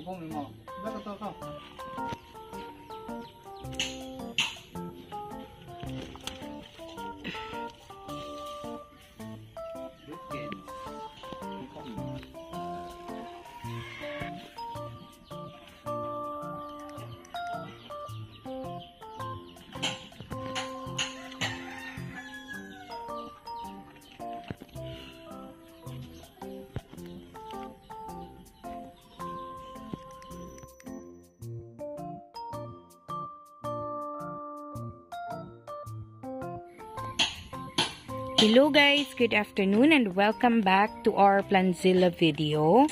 봄이 뭐. 이거 또. Hello guys, good afternoon and welcome back to our Planzilla video.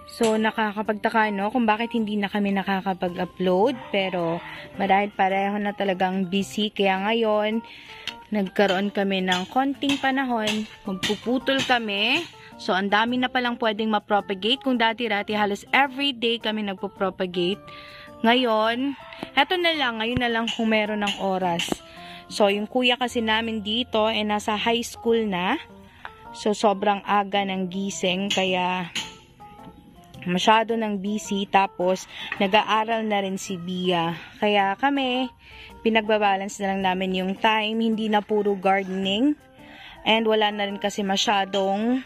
So nakakapagtaka no kung bakit hindi na kami nakakapag-upload, pero marahil pareho na talagang busy, kaya ngayon nagkaroon kami ng konting panahon, magpuputol kami. So ang dami na palang pwedeng ma-propagate. Kung dati-dati halos everyday kami nagpo-propagate. Ngayon, eto na lang, ngayon na lang kung meron ng oras. So, yung kuya kasi namin dito ay nasa high school na. So, sobrang aga ng gising. Kaya, masyado ng busy. Tapos, nag-aaral na rin si Bia. Kaya kami, pinagbabalance na lang namin yung time. Hindi na puro gardening. And wala na rin kasi masyadong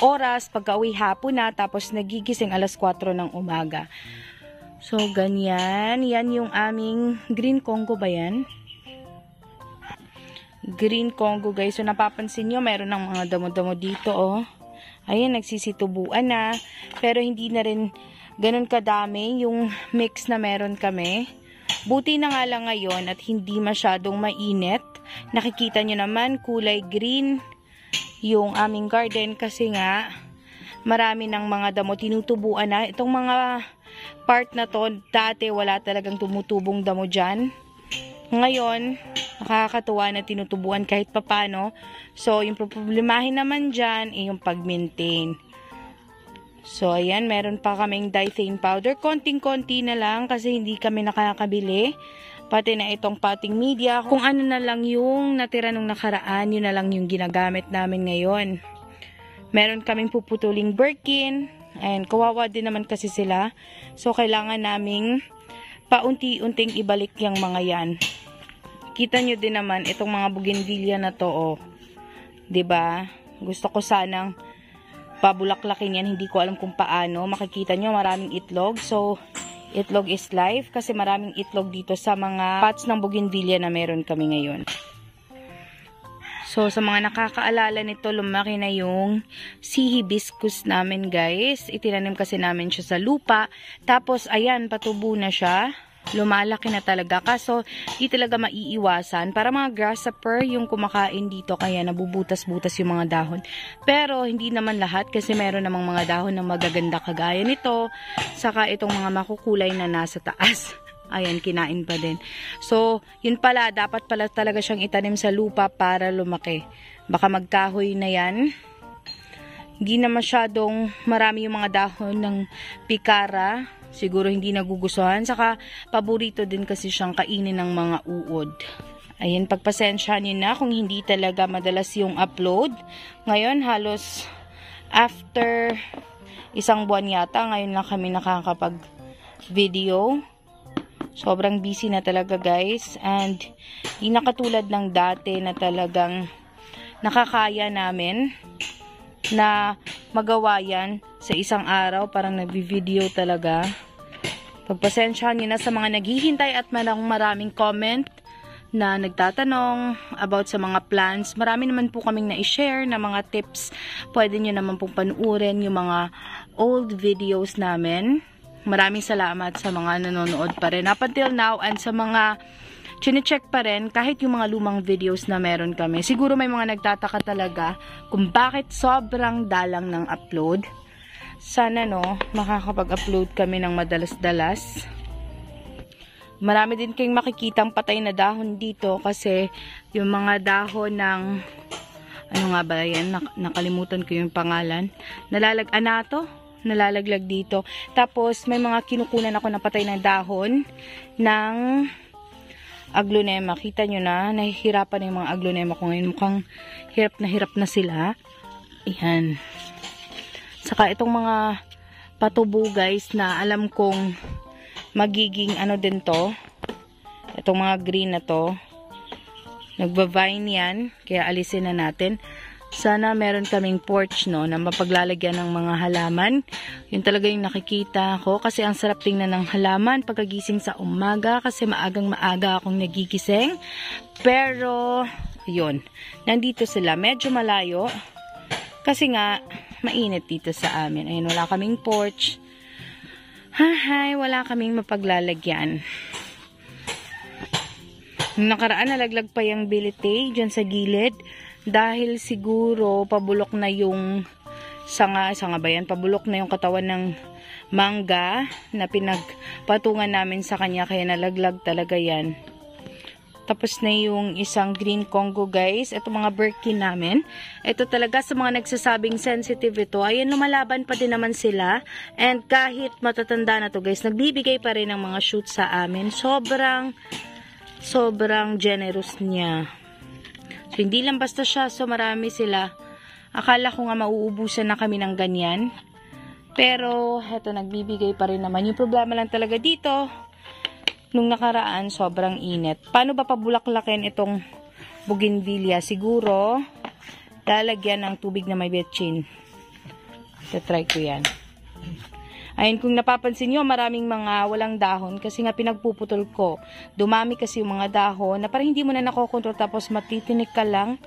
oras pagka-uwi hapon na. Tapos, nagigising alas 4 ng umaga. So, ganyan. Yan yung aming green Congo ba yan? Green Congo guys. So napapansin nyo, meron ng mga damo-damo dito oh. Ayan, nagsisitubuan na. Pero hindi na rin ganun kadami yung mix na meron kami. Buti na nga lang ngayon at hindi masyadong mainit. Nakikita nyo naman kulay green yung aming garden kasi nga marami ng mga damo tinutubuan na. Itong mga part na to, dati wala talagang tumutubong damo dyan. Ngayon, nakakatuwa na tinutubuan kahit papano. So, yung problemahin naman dyan ay yung pag-maintain. So, ayan, meron pa kaming diethane powder. Konting-konti na lang kasi hindi kami nakakabili. Pati na itong potting media. Kung ano na lang yung natira nung nakaraan, yun na lang yung ginagamit namin ngayon. Meron kaming puputuling Birkin. And kawawa din naman kasi sila. So, kailangan naming paunti-unting ibalik yung mga yan. Kita nyo din naman itong mga bougainvillea na to, oh. 'Di ba? Gusto ko sanang pabulaklakin yan, hindi ko alam kung paano. Makikita nyo maraming itlog. So, itlog is life kasi maraming itlog dito sa mga pots ng bougainvillea na meron kami ngayon. So, sa mga nakakaalala nito, lumaki na yung sea hibiscus namin, guys. Itinanim kasi namin siya sa lupa. Tapos, ayan, patubo na siya. Lumalaki na talaga. Kaso, di talaga maiiwasan. Para mga grasshopper yung kumakain dito, kaya nabubutas-butas yung mga dahon. Pero, hindi naman lahat kasi meron namang mga dahon na magaganda kagaya nito. Saka itong mga makukulay na nasa taas. Ayan, kinain pa din. So, yun pala, dapat pala talaga siyang itanim sa lupa para lumaki. Baka magkahoy na yan. Hindi na masyadong marami yung mga dahon ng pikara. Siguro hindi nagugustuhan. Saka, paborito din kasi siyang kainin ng mga uod. Ayan, pagpasensyahan niyo na kung hindi talaga madalas yung upload. Ngayon, halos after isang buwan yata, ngayon lang kami nakakapag-video. Sobrang busy na talaga guys. And hindi na katulad ng dati na talagang nakakaya namin na magawa yan sa isang araw. Parang nagbi-video talaga. Pagpasensyahan nyo na sa mga naghihintay at maraming comment na nagtatanong about sa mga plans. Marami naman po kaming na-share na mga tips. Pwede nyo naman pong panuorin yung mga old videos namin. Maraming salamat sa mga nanonood pa rin up until now and sa mga chine-check pa rin kahit yung mga lumang videos na meron kami. Siguro may mga nagtataka talaga kung bakit sobrang dalang ng upload. Sana no, makakapag-upload kami ng madalas-dalas. Marami din kayong makikitang patay na dahon dito kasi yung mga dahon ng ano nga ba yan? Nakalimutan ko yung pangalan. Nalalaglag dito. Tapos, may mga kinukunan ako na patay na dahon ng aglonema. Kita nyo na, nahihirapan yung mga aglonema ko ngayon. Mukhang hirap na sila. Ayan. Saka itong mga patubo guys na alam kong magiging ano din to. Itong mga green na to. Nagva-vine yan. Kaya alisin na natin. Sana meron kaming porch no na mapaglalagyan ng mga halaman. Yun talaga yung nakikita ko. Kasi ang sarap tingnan ng halaman pagkagising sa umaga. Kasi maagang maaga akong nagigising. Pero, yun. Nandito sila. Medyo malayo. Kasi nga, mainit dito sa amin. Ayun, wala kaming porch. Hahay, wala kaming mapaglalagyan. Nung nakaraan, nalaglag pa yung bilite dyan sa gilid. Dahil siguro, pabulok na yung sanga ba yan? Pabulok na yung katawan ng mangga na pinagpatungan namin sa kanya. Kaya nalaglag talaga yan. Tapos na yung isang green Congo guys. Ito mga Birkin namin. Ito talaga sa mga nagsasabing sensitive ito. Ayan, lumalaban pa din naman sila. And kahit matatanda na to guys, nagbibigay pa rin ng mga shoots sa amin. Sobrang generous niya. So, hindi lang basta siya. So, marami sila. Akala ko nga mauubusan na kami ng ganyan. Pero, eto, nagbibigay pa rin naman. Yung problema lang talaga dito, nung nakaraan, sobrang init. Paano ba pabulaklakin itong bougainvillea? Siguro, lalagyan ng tubig na may betchin. Try ko yan. Ayun, kung napapansin nyo, maraming mga walang dahon kasi nga pinagpuputol ko. Dumami kasi yung mga dahon na parang hindi mo na nakokontrol tapos matitinik ka lang.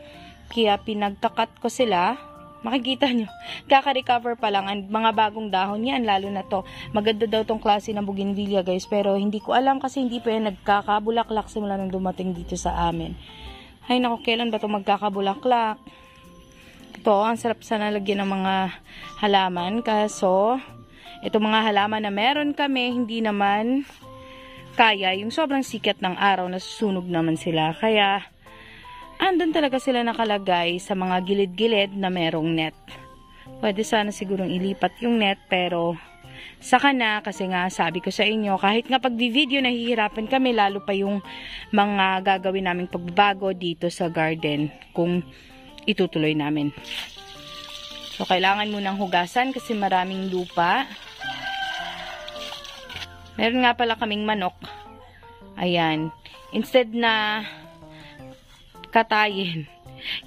Kaya pinagkakat ko sila. Makikita nyo, kaka-recover pa lang. And mga bagong dahon yan, lalo na to. Maganda daw tong klase ng bougainvillea guys. Pero hindi ko alam kasi hindi pa yan nagkakabulaklak simula nung dumating dito sa amin. Ay naku, kailan ba ito magkakabulaklak? Ito, ang sarap sana lagyan ng mga halaman. Kaso, ito mga halaman na meron kami, hindi naman kaya yung sobrang sikat ng araw na susunog naman sila. Kaya, andun talaga sila nakalagay sa mga gilid-gilid na merong net. Pwede sana sigurong ilipat yung net, pero saka na kasi nga sabi ko sa inyo, kahit nga pag-video nahihirapan kami, lalo pa yung mga gagawin naming pagbabago dito sa garden kung itutuloy namin. So, kailangan munang hugasan kasi maraming lupa. Meron nga pala kaming manok. Ayan. Instead na katayin,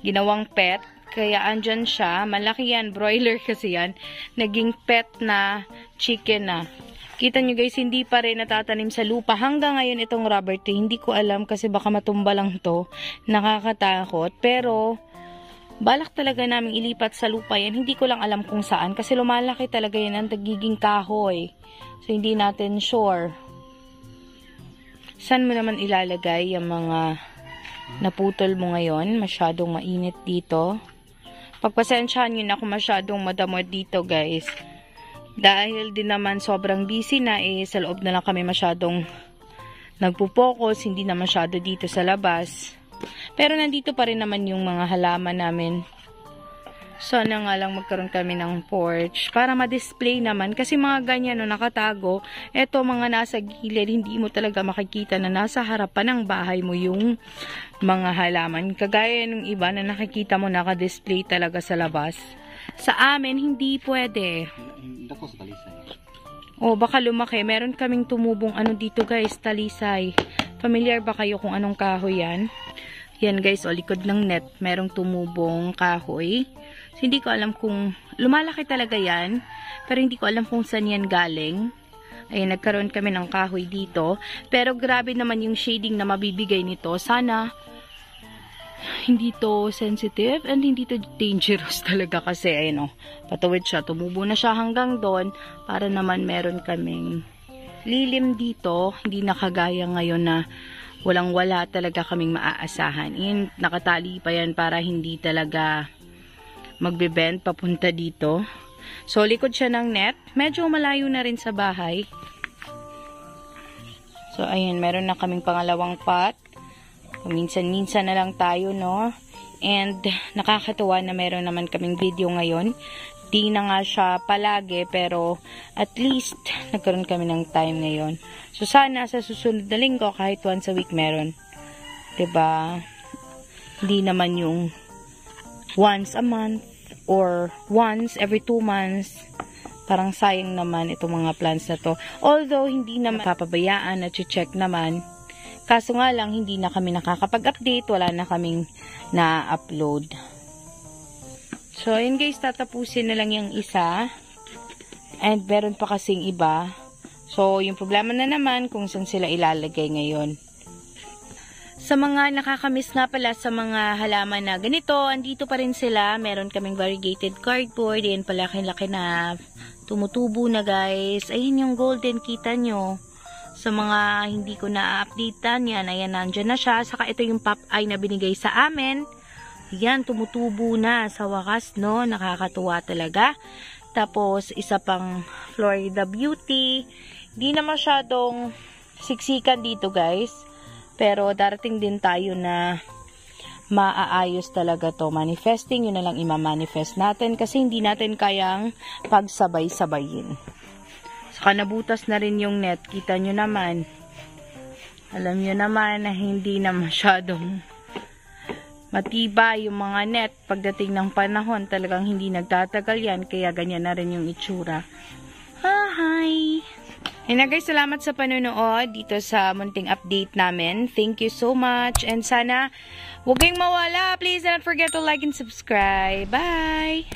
ginawang pet. Kaya andyan siya. Malaki yan. Broiler kasi yan. Naging pet na chicken na. Kita nyo guys, hindi pa rin natatanim sa lupa. Hanggang ngayon itong rubber tree. Hindi ko alam kasi baka matumba lang to. Nakakatakot. Pero, balak talaga namin ilipat sa lupa yan. Hindi ko lang alam kung saan. Kasi lumalaki talaga yan ang nagiging kahoy. So, hindi natin sure. Saan mo naman ilalagay yung mga naputol mo ngayon? Masyadong mainit dito. Pagpasensyahan nyo na kung masyadong madamot dito, guys. Dahil din naman sobrang busy na sa loob na lang kami masyadong nagpo-focus. Hindi na masyado dito sa labas. Pero nandito pa rin naman yung mga halaman namin. Sana nga lang magkaroon kami ng porch para ma-display naman. Kasi mga ganyan no, nakatago. Eto mga nasa gilid, hindi mo talaga makikita na nasa harapan ng bahay mo yung mga halaman. Kagaya ng iba na nakikita mo naka-display talaga sa labas. Sa amin, hindi pwede. Dako sa talisay. Oh, baka lumaki. Meron kaming tumubong ano dito guys, talisay. Familiar ba kayo kung anong kahoy yan? Yan guys, o likod ng net, merong tumubong kahoy. So, hindi ko alam kung, lumalaki talaga yan, pero hindi ko alam kung saan yan galing. Ayun, nagkaroon kami ng kahoy dito. Pero grabe naman yung shading na mabibigay nito. Sana, hindi to sensitive and hindi to dangerous talaga kasi, ayun o, patuwid siya. Tumubo na siya hanggang doon para naman meron kaming lilim dito. Hindi nakagaya ngayon na walang-wala talaga kaming maaasahan. Yun, nakatali pa yan para hindi talaga magbe-bend papunta dito. So, likod siya ng net. Medyo malayo na rin sa bahay. So, ayun, meron na kaming pangalawang pot. Minsan-minsan na lang tayo, no? And, nakakatuwa na meron naman kaming video ngayon. Di na nga siya palagi, pero at least, nagkaroon kami ng time ngayon. So, sana sa susunod na linggo, kahit once a week meron. Diba? Hindi naman yung once a month or once every 2 months. Parang sayang naman itong mga plants na to. Although, hindi naman papabayaan at check naman. Kaso nga lang, hindi na kami nakakapag-update. Wala na kaming na-upload. So, ayun guys, tatapusin na lang yung isa. And meron pa kasing iba. So, yung problema na naman kung saan sila ilalagay ngayon. Sa mga nakakamiss nga pala sa mga halaman na ganito, andito pa rin sila. Meron kaming variegated cardboard. Ayan, palaki-laki na tumutubo na guys. Ayan yung golden, kita nyo. Sa mga hindi ko na-updatean yan, ayan, nandyan na siya. Saka ito yung pop eye na binigay sa amin. Ayan, tumutubo na sa wakas, no? Nakakatuwa talaga. Tapos, isa pang Florida Beauty. Hindi na masyadong siksikan dito guys. Pero darating din tayo na maaayos talaga to. Manifesting, yun na lang ima-manifest natin kasi hindi natin kayang pagsabay-sabayin. Saka nabutas na rin yung net. Kita nyo naman. Alam nyo naman na hindi na masyadong matibay yung mga net. Pagdating ng panahon, talagang hindi nagtatagal yan. Kaya ganyan na rin yung itsura. Hi! And guys, salamat sa panonood dito sa munting update namin. Thank you so much. And sana, huwag kayong mawala. Please don't forget to like and subscribe. Bye!